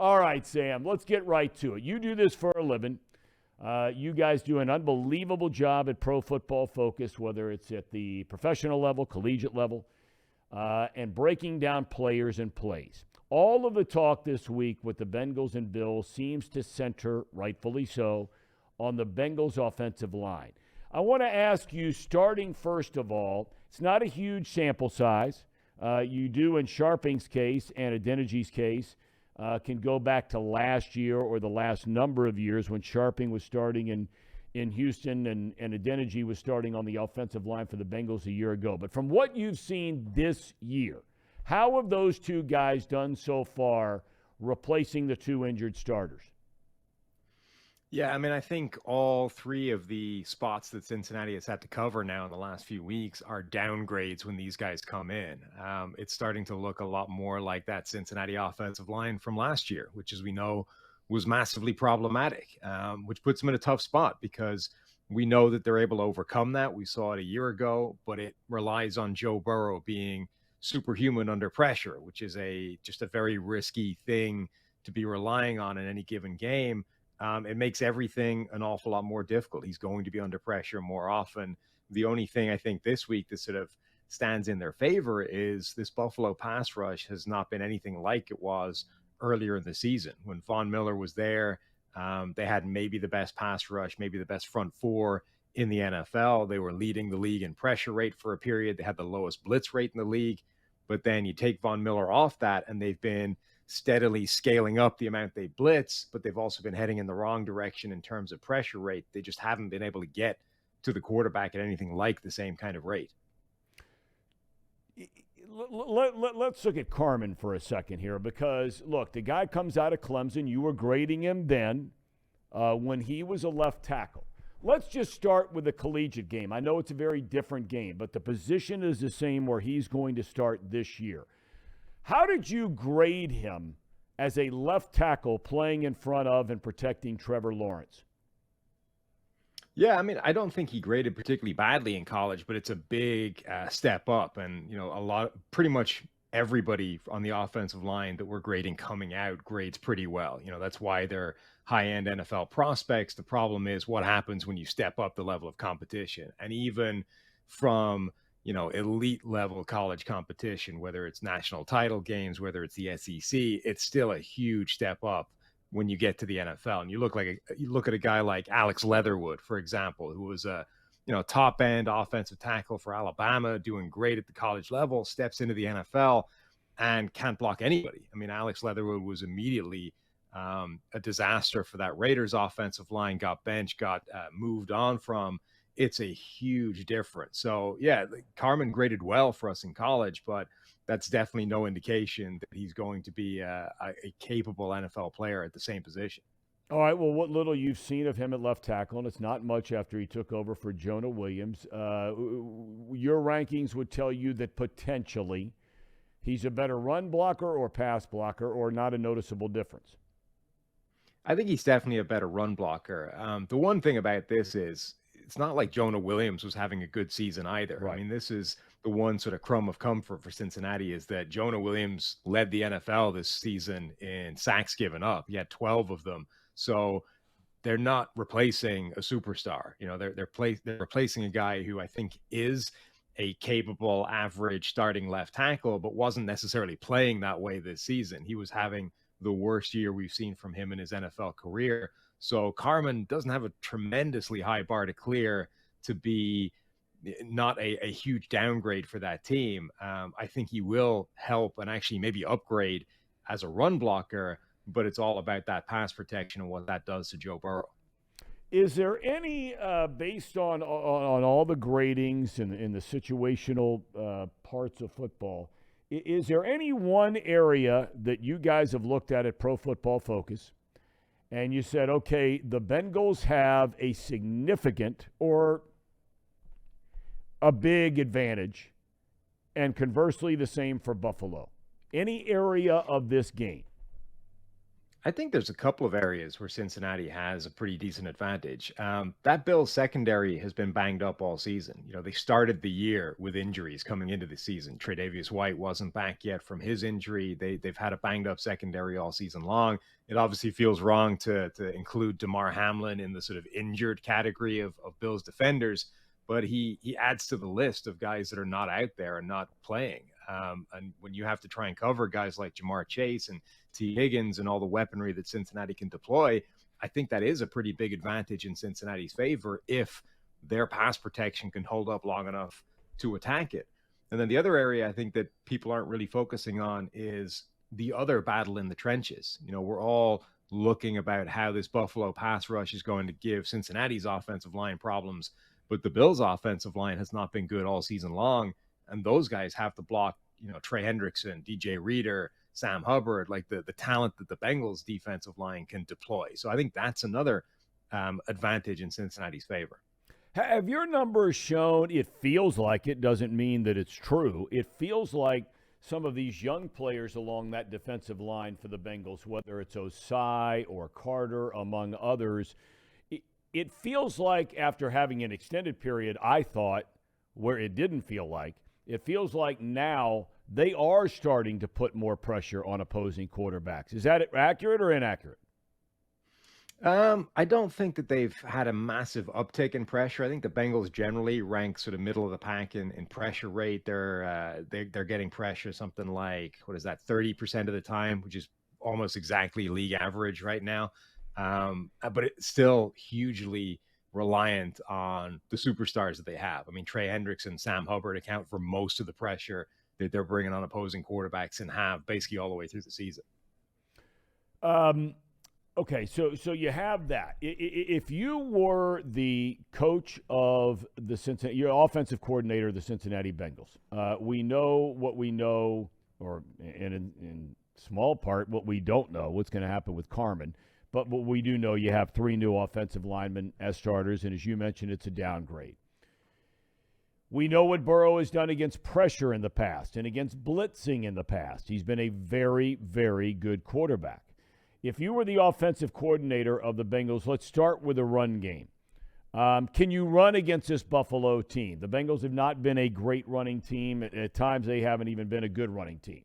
All right, Sam, let's get right to it. You do this for a living. You guys do an unbelievable job at Pro Football Focus, whether it's at the professional level, collegiate level, and breaking down players and plays. All of the talk this week with the Bengals and Bills seems to center, rightfully so, on the Bengals offensive line. I want to ask you, starting first of all, it's not a huge sample size. You do in Sharping's case and Adeneji's case, can go back to last year or the last number of years when Sharping was starting in Houston and Adeniji was starting on the offensive line for the Bengals a year ago. But from what you've seen this year, how have those two guys done so far replacing the two injured starters? Yeah, I mean, I think all three of the spots that Cincinnati has had to cover now in the last few weeks are downgrades when these guys come in. It's starting to look a lot more like that Cincinnati offensive line from last year, which, as we know, was massively problematic, which puts them in a tough spot because we know that they're able to overcome that. We saw it a year ago, but it relies on Joe Burrow being superhuman under pressure, which is just a very risky thing to be relying on in any given game. It makes everything an awful lot more difficult. He's going to be under pressure more often. The only thing I think this week that sort of stands in their favor is this Buffalo pass rush has not been anything like it was earlier in the season. When Von Miller was there, they had maybe the best pass rush, maybe the best front four in the NFL. They were leading the league in pressure rate for a period. They had the lowest blitz rate in the league. But then you take Von Miller off that, and they've been steadily scaling up the amount they blitz, but they've also been heading in the wrong direction in terms of pressure rate. They just haven't been able to get to the quarterback at anything like the same kind of rate. Let's look at Carmen for a second here because, look, the guy comes out of Clemson. You were grading him then when he was a left tackle. Let's just start with the collegiate game. I know it's a very different game, but the position is the same where he's going to start this year. How did you grade him as a left tackle playing in front of and protecting Trevor Lawrence? Yeah, I mean, I don't think he graded particularly badly in college, but it's a big step up. And, pretty much everybody on the offensive line that we're grading coming out grades pretty well. That's why they're high-end NFL prospects. The problem is what happens when you step up the level of competition. And even from elite level college competition, whether it's national title games, whether it's the SEC, it's still a huge step up when you get to the NFL. And you look at a guy like Alex Leatherwood, for example, who was a top end offensive tackle for Alabama, doing great at the college level, steps into the NFL and can't block anybody. I mean, Alex Leatherwood was immediately a disaster for that Raiders offensive line, got benched, got moved on from. It's a huge difference. So, yeah, Carmen graded well for us in college, but that's definitely no indication that he's going to be a capable NFL player at the same position. All right, well, what little you've seen of him at left tackle, and it's not much after he took over for Jonah Williams, your rankings would tell you that potentially he's a better run blocker or pass blocker or not a noticeable difference. I think he's definitely a better run blocker. The one thing about this is it's not like Jonah Williams was having a good season either. Right. I mean, this is the one sort of crumb of comfort for Cincinnati is that Jonah Williams led the NFL this season in sacks given up. He had 12 of them. So they're not replacing a superstar. They're replacing a guy who I think is a capable average starting left tackle, but wasn't necessarily playing that way this season. He was having the worst year we've seen from him in his NFL career. So Carmen doesn't have a tremendously high bar to clear to be not a huge downgrade for that team. I think he will help and actually maybe upgrade as a run blocker, but it's all about that pass protection and what that does to Joe Burrow. Is there any, based on all the gradings and the situational parts of football, is there any one area that you guys have looked at Pro Football Focus and you said, okay, the Bengals have a significant or a big advantage, and conversely the same for Buffalo? Any area of this game? I think there's a couple of areas where Cincinnati has a pretty decent advantage. That Bills secondary has been banged up all season. They started the year with injuries coming into the season. Tre'Davious White wasn't back yet from his injury. They've had a banged up secondary all season long. It obviously feels wrong to include Damar Hamlin in the sort of injured category of Bills defenders, but he adds to the list of guys that are not out there and not playing. And when you have to try and cover guys like Jamar Chase and T. Higgins and all the weaponry that Cincinnati can deploy, I think that is a pretty big advantage in Cincinnati's favor if their pass protection can hold up long enough to attack it. And then the other area I think that people aren't really focusing on is the other battle in the trenches. We're all looking about how this Buffalo pass rush is going to give Cincinnati's offensive line problems, but the Bills' offensive line has not been good all season long. And those guys have to block, Trey Hendrickson, DJ Reader, Sam Hubbard, like the talent that the Bengals defensive line can deploy. So I think that's another advantage in Cincinnati's favor. Have your numbers shown, it feels like, it doesn't mean that it's true, it feels like some of these young players along that defensive line for the Bengals, whether it's Osai or Carter, among others, it feels like after having an extended period, I thought, where it didn't feel like, it feels like now they are starting to put more pressure on opposing quarterbacks. Is that accurate or inaccurate? I don't think that they've had a massive uptick in pressure. I think the Bengals generally rank sort of middle of the pack in pressure rate. They're getting pressure something like, what is that, 30% of the time, which is almost exactly league average right now. But it's still hugely reliant on the superstars that they have. I mean, Trey Hendrickson, Sam Hubbard account for most of the pressure that they're bringing on opposing quarterbacks and have basically all the way through the season. Okay, so you have that. If you were the coach of the Cincinnati, your offensive coordinator of the Cincinnati Bengals, we know what we know, or in small part what we don't know, what's going to happen with Carmen. But what we do know, you have 3 new offensive linemen as starters, and as you mentioned, it's a downgrade. We know what Burrow has done against pressure in the past and against blitzing in the past. He's been a very, very good quarterback. If you were the offensive coordinator of the Bengals, let's start with a run game. Can you run against this Buffalo team? The Bengals have not been a great running team. At times, they haven't even been a good running team.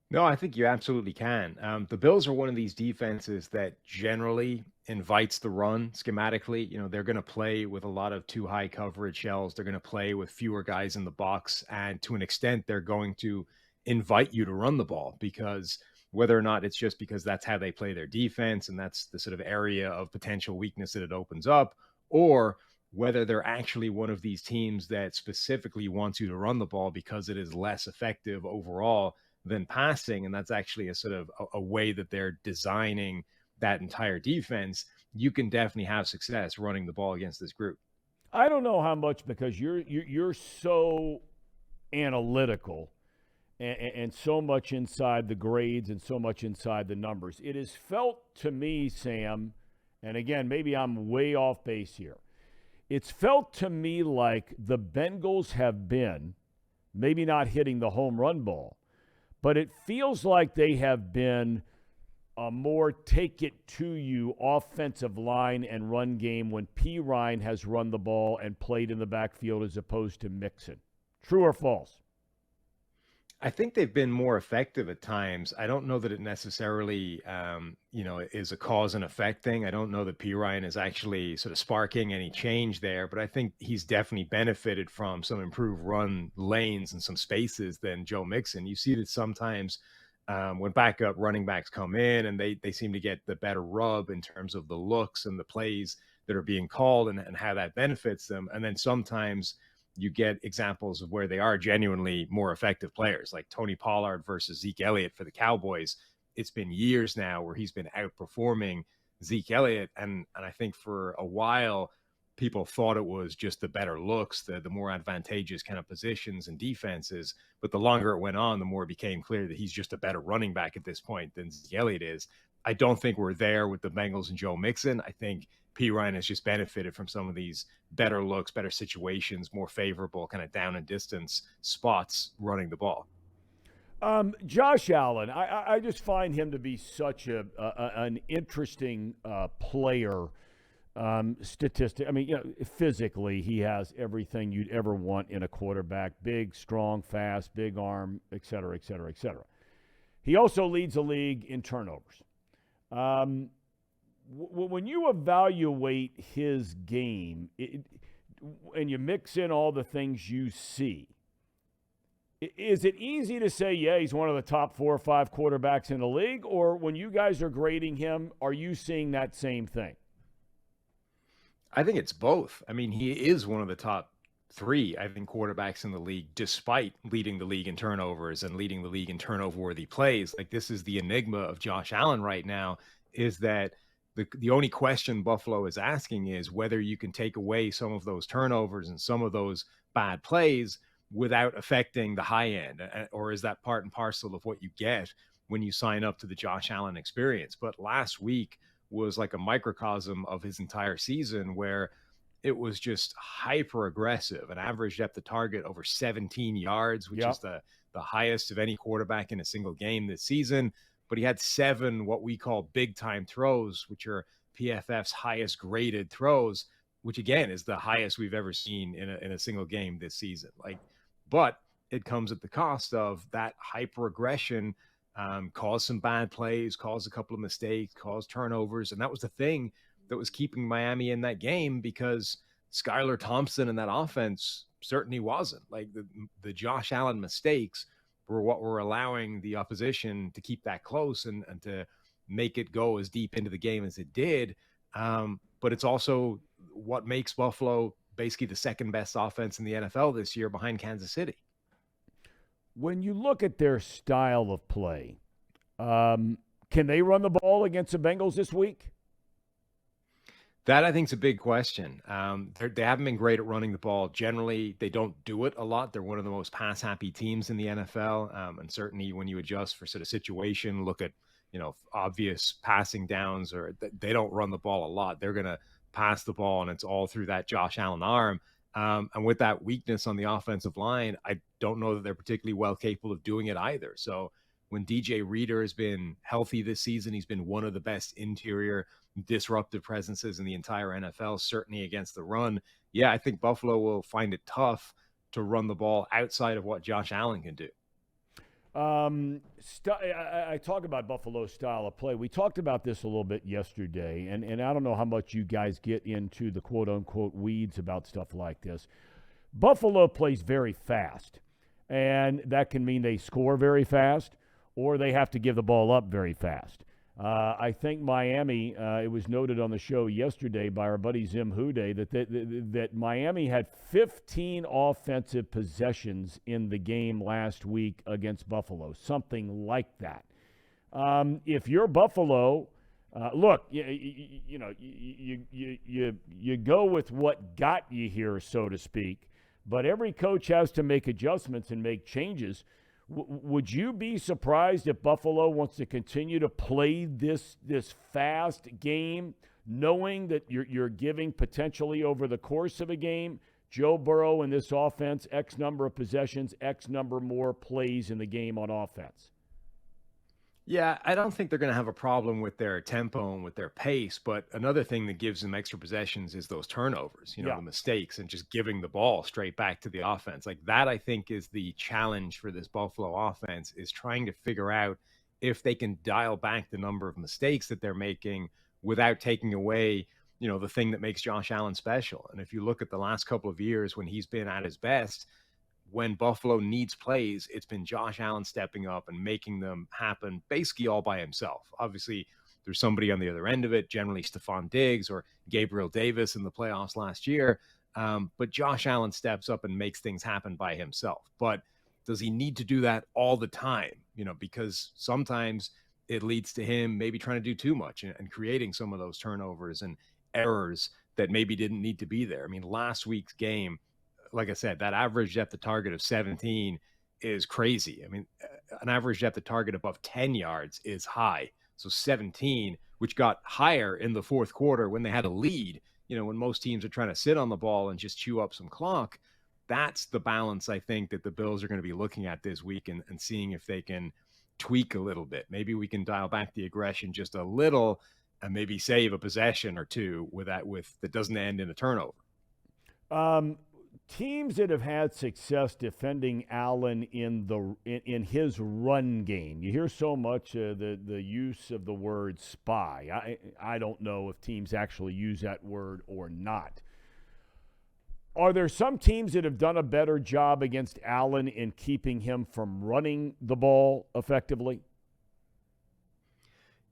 No, I think you absolutely can. The Bills are one of these defenses that generally invites the run schematically. They're going to play with a lot of too high coverage shells. They're going to play with fewer guys in the box. And to an extent, they're going to invite you to run the ball, because whether or not it's just because that's how they play their defense and that's the sort of area of potential weakness that it opens up, or whether they're actually one of these teams that specifically wants you to run the ball because it is less effective overall than passing, and that's actually a sort of a way that they're designing that entire defense, you can definitely have success running the ball against this group. I don't know how much, because you're so analytical and so much inside the grades and so much inside the numbers. It has felt to me, Sam, and again, maybe I'm way off base here, it's felt to me like the Bengals have been maybe not hitting the home run ball, but it feels like they have been a more take-it-to-you offensive line and run game when P. Ryan has run the ball and played in the backfield as opposed to Mixon. True or false? I think they've been more effective at times. I don't know that it necessarily, is a cause and effect thing. I don't know that P. Ryan is actually sort of sparking any change there, but I think he's definitely benefited from some improved run lanes and some spaces than Joe Mixon. You see that sometimes when backup running backs come in and they seem to get the better rub in terms of the looks and the plays that are being called and how that benefits them. And then sometimes you get examples of where they are genuinely more effective players, like Tony Pollard versus Zeke Elliott for the Cowboys. It's been years now where he's been outperforming Zeke Elliott. And I think for a while, people thought it was just the better looks, the more advantageous kind of positions and defenses. But the longer it went on, the more it became clear that he's just a better running back at this point than Zeke Elliott is. I don't think we're there with the Bengals and Joe Mixon. I think P. Ryan has just benefited from some of these better looks, better situations, more favorable kind of down and distance spots running the ball. Josh Allen, I just find him to be such an interesting player. Statistic. I mean, physically, he has everything you'd ever want in a quarterback: big, strong, fast, big arm, et cetera, et cetera, et cetera. He also leads the league in turnovers. When you evaluate his game, and you mix in all the things you see, is it easy to say, yeah, he's one of the top 4 or 5 quarterbacks in the league? Or when you guys are grading him, are you seeing that same thing? I think it's both. I mean, he is one of the top 3, I think, quarterbacks in the league, despite leading the league in turnovers and leading the league in turnover-worthy plays. Like, this is the enigma of Josh Allen right now, is that the only question Buffalo is asking is whether you can take away some of those turnovers and some of those bad plays without affecting the high end, or is that part and parcel of what you get when you sign up to the Josh Allen experience? But last week was like a microcosm of his entire season, where it was just hyper aggressive, an average depth of target over 17 yards, which is the highest of any quarterback in a single game this season. But he had 7 what we call big time throws, which are PFF's highest graded throws, which again is the highest we've ever seen in a single game this season. But it comes at the cost of that hyper aggression. Caused some bad plays, caused a couple of mistakes, caused turnovers. And that was the thing that was keeping Miami in that game, because Skylar Thompson and that offense certainly wasn't. Like, the Josh Allen mistakes were what were allowing the opposition to keep that close and to make it go as deep into the game as it did. But it's also what makes Buffalo basically the second best offense in the NFL this year, behind Kansas City. When you look at their style of play, can they run the ball against the Bengals this week? That, I think, is a big question. They haven't been great at running the ball. Generally, they don't do it a lot. They're one of the most pass-happy teams in the NFL. And certainly when you adjust for sort of situation, look at, obvious passing downs, or they don't run the ball a lot. They're going to pass the ball, and it's all through that Josh Allen arm. And with that weakness on the offensive line, I don't know that they're particularly well capable of doing it either. So when DJ Reader has been healthy this season, he's been one of the best interior disruptive presences in the entire NFL, certainly against the run. Yeah, I think Buffalo will find it tough to run the ball outside of what Josh Allen can do. I talk about Buffalo's style of play. We talked about this a little bit yesterday, and I don't know how much you guys get into the quote-unquote weeds about stuff like this. Buffalo plays very fast, and that can mean they score very fast, or they have to give the ball up very fast. I think Miami, it was noted on the show yesterday by our buddy Zim Hude that Miami had 15 offensive possessions in the game last week against Buffalo, something like that. If you're Buffalo, look, you go with what got you here, so to speak, but every coach has to make adjustments and make changes. Would you be surprised if Buffalo wants to continue to play this fast game, knowing that you're giving potentially over the course of a game, Joe Burrow and this offense, X number of possessions, X number more plays in the game on offense? Yeah, I don't think they're going to have a problem with their tempo and with their pace, but another thing that gives them extra possessions is those turnovers, the mistakes, and just giving the ball straight back to the offense. Like that, I think, is the challenge for this Buffalo offense, is trying to figure out if they can dial back the number of mistakes that they're making without taking away, the thing that makes Josh Allen special. And if you look at the last couple of years when he's been at his best, when Buffalo needs plays, it's been Josh Allen stepping up and making them happen basically all by himself. Obviously, there's somebody on the other end of it, generally Stephon Diggs or Gabriel Davis in the playoffs last year. But Josh Allen steps up and makes things happen by himself. But does he need to do that all the time? Because sometimes it leads to him maybe trying to do too much and creating some of those turnovers and errors that maybe didn't need to be there. I mean, last week's game, like I said, that average depth of target of 17 is crazy. I mean, an average depth of target above 10 yards is high. So 17, which got higher in the fourth quarter when they had a lead, when most teams are trying to sit on the ball and just chew up some clock. that's the balance I think that the Bills are going to be looking at this week and seeing if they can tweak a little bit. Maybe we can dial back the aggression just a little and maybe save a possession or two that doesn't end in a turnover. Teams that have had success defending Allen in his run game. You hear so much the use of the word spy. I don't know if teams actually use that word or not. Are there some teams that have done a better job against Allen in keeping him from running the ball effectively?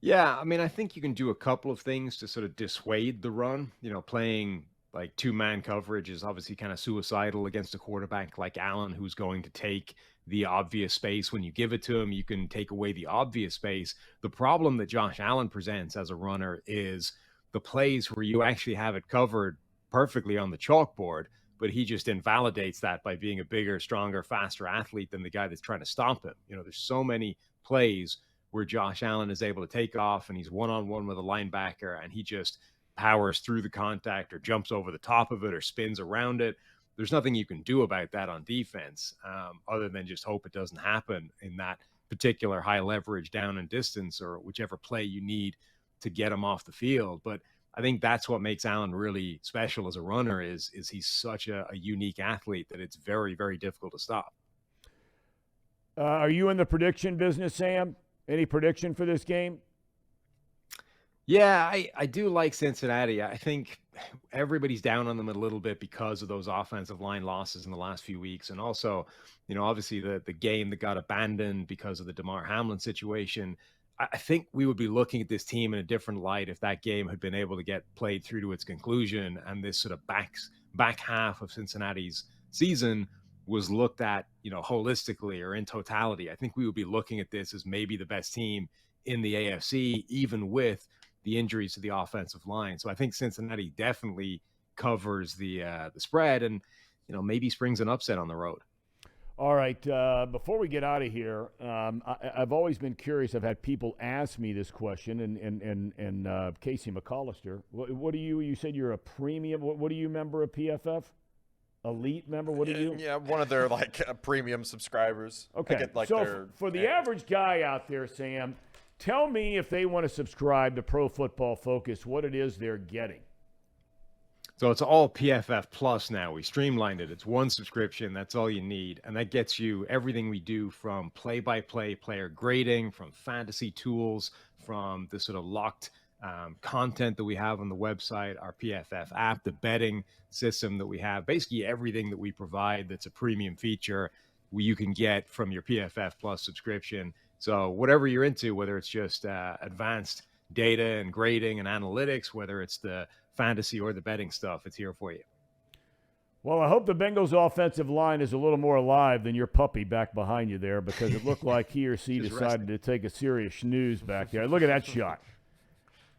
Yeah, I mean, I think you can do a couple of things to sort of dissuade the run. Playing like two-man coverage is obviously kind of suicidal against a quarterback like Allen, who's going to take the obvious space when you give it to him. You can take away the obvious space. The problem that Josh Allen presents as a runner is the plays where you actually have it covered perfectly on the chalkboard, but he just invalidates that by being a bigger, stronger, faster athlete than the guy that's trying to stop him. There's so many plays where Josh Allen is able to take off and he's one-on-one with a linebacker and he just powers through the contact or jumps over the top of it or spins around it. There's nothing you can do about that on defense other than just hope it doesn't happen in that particular high leverage down and distance or whichever play you need to get him off the field. But I think that's what makes Allen really special as a runner is he's such a unique athlete that it's very, very difficult to stop. Are you in the prediction business, Sam? Any prediction for this game? Yeah, I do like Cincinnati. I think everybody's down on them a little bit because of those offensive line losses in the last few weeks. And also, obviously the game that got abandoned because of the Damar Hamlin situation. I think we would be looking at this team in a different light if that game had been able to get played through to its conclusion and this sort of back half of Cincinnati's season was looked at, holistically or in totality. I think we would be looking at this as maybe the best team in the AFC, even with the injuries to the offensive line. So I think Cincinnati definitely covers the spread and, maybe springs an upset on the road. All right. Before we get out of here, I've always been curious. I've had people ask me this question, and Casey McAllister, what do you said you're a premium. What do you member of PFF? Elite member? What do you? Yeah, one of their premium subscribers. Okay. For the average guy out there, Sam, tell me if they want to subscribe to Pro Football Focus, what it is they're getting. So it's all PFF Plus now. We streamlined it. It's one subscription. That's all you need. And that gets you everything we do from play-by-play player grading, from fantasy tools, from the sort of locked content that we have on the website, our PFF app, the betting system that we have. Basically everything that we provide that's a premium feature you can get from your PFF Plus subscription. So whatever you're into, whether it's just advanced data and grading and analytics, whether it's the fantasy or the betting stuff, it's here for you. Well, I hope the Bengals offensive line is a little more alive than your puppy back behind you there, because it looked like he or she decided to take a serious snooze back there. Look at that shot.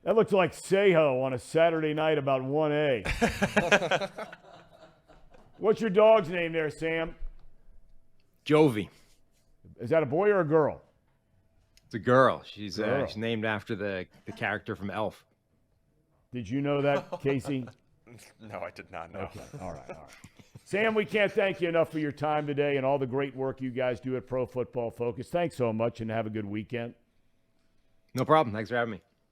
That looks like Seho on a Saturday night about 1A. What's your dog's name there, Sam? Jovi. Is that a boy or a girl? It's a girl. She's named after the character from Elf. Did you know that, Casey? No, I did not know. Okay. All right. Sam, we can't thank you enough for your time today and all the great work you guys do at Pro Football Focus. Thanks so much, and have a good weekend. No problem. Thanks for having me.